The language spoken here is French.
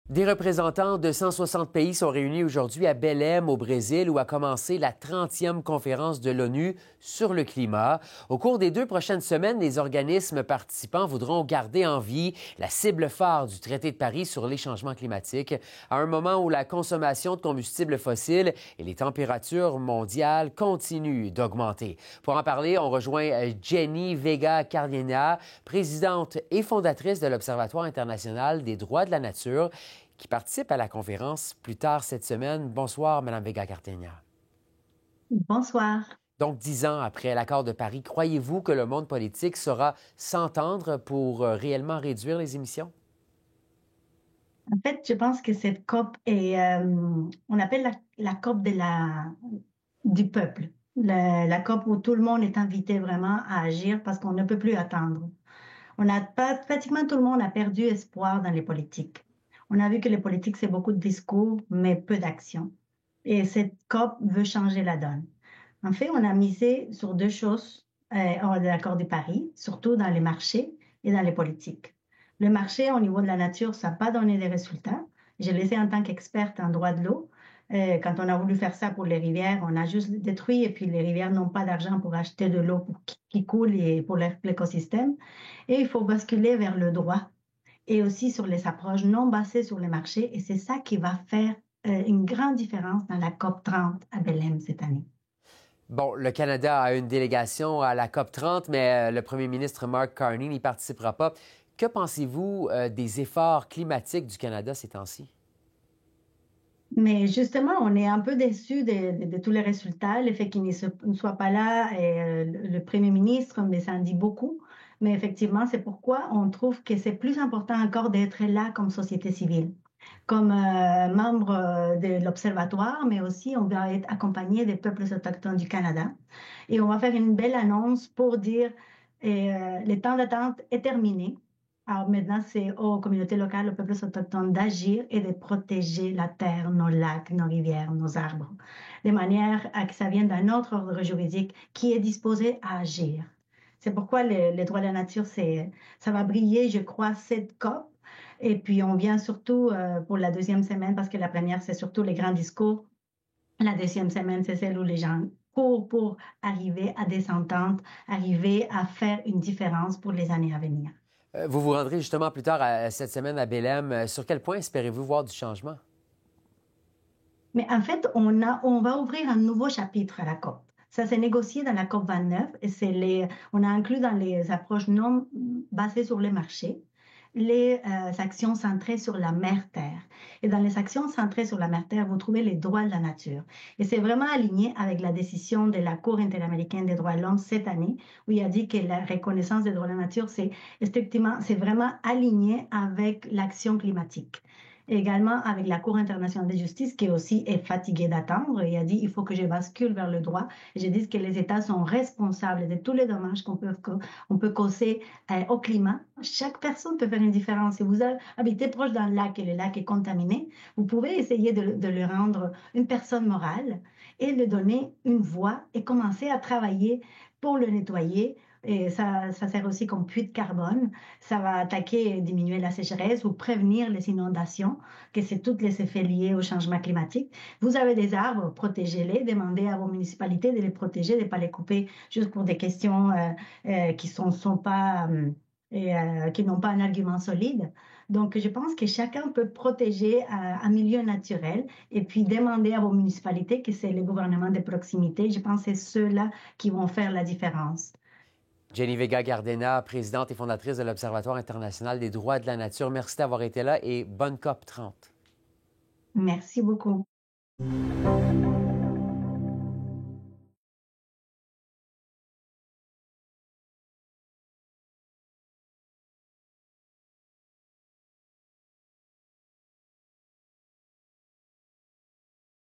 Des représentants de 160 pays sont réunis aujourd'hui à Belém, au Brésil, où a commencé la 30e conférence de l'ONU sur le climat. Au cours des 2 prochaines semaines, les organismes participants voudront garder en vie la cible phare du traité de Paris sur les changements climatiques, à un moment où la consommation de combustibles fossiles et les températures mondiales continuent d'augmenter. Pour en parler, on rejoint Jenny Vega Cardena, présidente et fondatrice de l'Observatoire international des droits de la nature, qui participe à la conférence plus tard cette semaine. Bonsoir, Mme Vega-Cartagena. Bonsoir. Donc, 10 ans après l'accord de Paris, croyez-vous que le monde politique saura s'entendre pour réellement réduire les émissions? En fait, je pense que cette COP est, on appelle la COP du peuple. La COP où tout le monde est invité vraiment à agir parce qu'on ne peut plus attendre. Pratiquement tout le monde a perdu espoir dans les politiques. On a vu que les politiques, c'est beaucoup de discours, mais peu d'action. Et cette COP veut changer la donne. En fait, on a misé sur 2 choses de l'accord de Paris, surtout dans les marchés et dans les politiques. Le marché, au niveau de la nature, ça n'a pas donné des résultats. J'ai laissé en tant qu'experte en droit de l'eau. Quand on a voulu faire ça pour les rivières, on a juste détruit et puis les rivières n'ont pas d'argent pour acheter de l'eau qui coule et pour l'écosystème. Et il faut basculer vers le droit et aussi sur les approches non basées sur les marchés. Et c'est ça qui va faire une grande différence dans la COP 30 à Belém cette année. Bon, le Canada a une délégation à la COP 30, mais le premier ministre Mark Carney n'y participera pas. Que pensez-vous des efforts climatiques du Canada ces temps-ci? Mais justement, on est un peu déçus de tous les résultats. Le fait qu'il ne soit pas là, et, le Premier ministre, mais ça en dit beaucoup. Mais effectivement, c'est pourquoi on trouve que c'est plus important encore d'être là comme société civile, comme membre de l'Observatoire, mais aussi on va être accompagné des peuples autochtones du Canada. Et on va faire une belle annonce pour dire le temps d'attente est terminé. Alors maintenant, c'est aux communautés locales, aux peuples autochtones d'agir et de protéger la terre, nos lacs, nos rivières, nos arbres, de manière à que ça vienne d'un autre ordre juridique qui est disposé à agir. C'est pourquoi les droits de la nature, ça va briller, je crois, cette COP. Et puis, on vient surtout pour la deuxième semaine, parce que la première, c'est surtout les grands discours. La deuxième semaine, c'est celle où les gens courent pour arriver à des ententes, arriver à faire une différence pour les années à venir. Vous vous rendrez justement plus tard cette semaine à Belém. Sur quel point espérez-vous voir du changement? Mais en fait, on va ouvrir un nouveau chapitre à la COP. Ça s'est négocié dans la COP 29 et on a inclus dans les approches non basées sur les marchés les actions centrées sur la mère-terre. Et dans les actions centrées sur la mère-terre, vous trouvez les droits de la nature. Et c'est vraiment aligné avec la décision de la Cour interaméricaine des droits de l'homme cette année, où il a dit que la reconnaissance des droits de la nature, c'est vraiment aligné avec l'action climatique. Également avec la Cour internationale de justice qui aussi est fatiguée d'attendre et a dit il faut que je bascule vers le droit. Et je dis que les États sont responsables de tous les dommages qu'on peut causer au climat. Chaque personne peut faire une différence. Si vous habitez proche d'un lac et le lac est contaminé, vous pouvez essayer de le rendre une personne morale et lui donner une voix et commencer à travailler pour le nettoyer. Et ça sert aussi comme puits de carbone. Ça va attaquer et diminuer la sécheresse ou prévenir les inondations, que c'est tous les effets liés au changement climatique. Vous avez des arbres, protégez-les, demandez à vos municipalités de les protéger, de ne pas les couper juste pour des questions qui sont pas... qui n'ont pas un argument solide. Donc, je pense que chacun peut protéger un milieu naturel et puis demander à vos municipalités que c'est les gouvernements de proximité. Je pense que c'est ceux-là qui vont faire la différence. Jenny Vega-Cardena, présidente et fondatrice de l'Observatoire international des droits de la nature. Merci d'avoir été là et bonne COP 30. Merci beaucoup.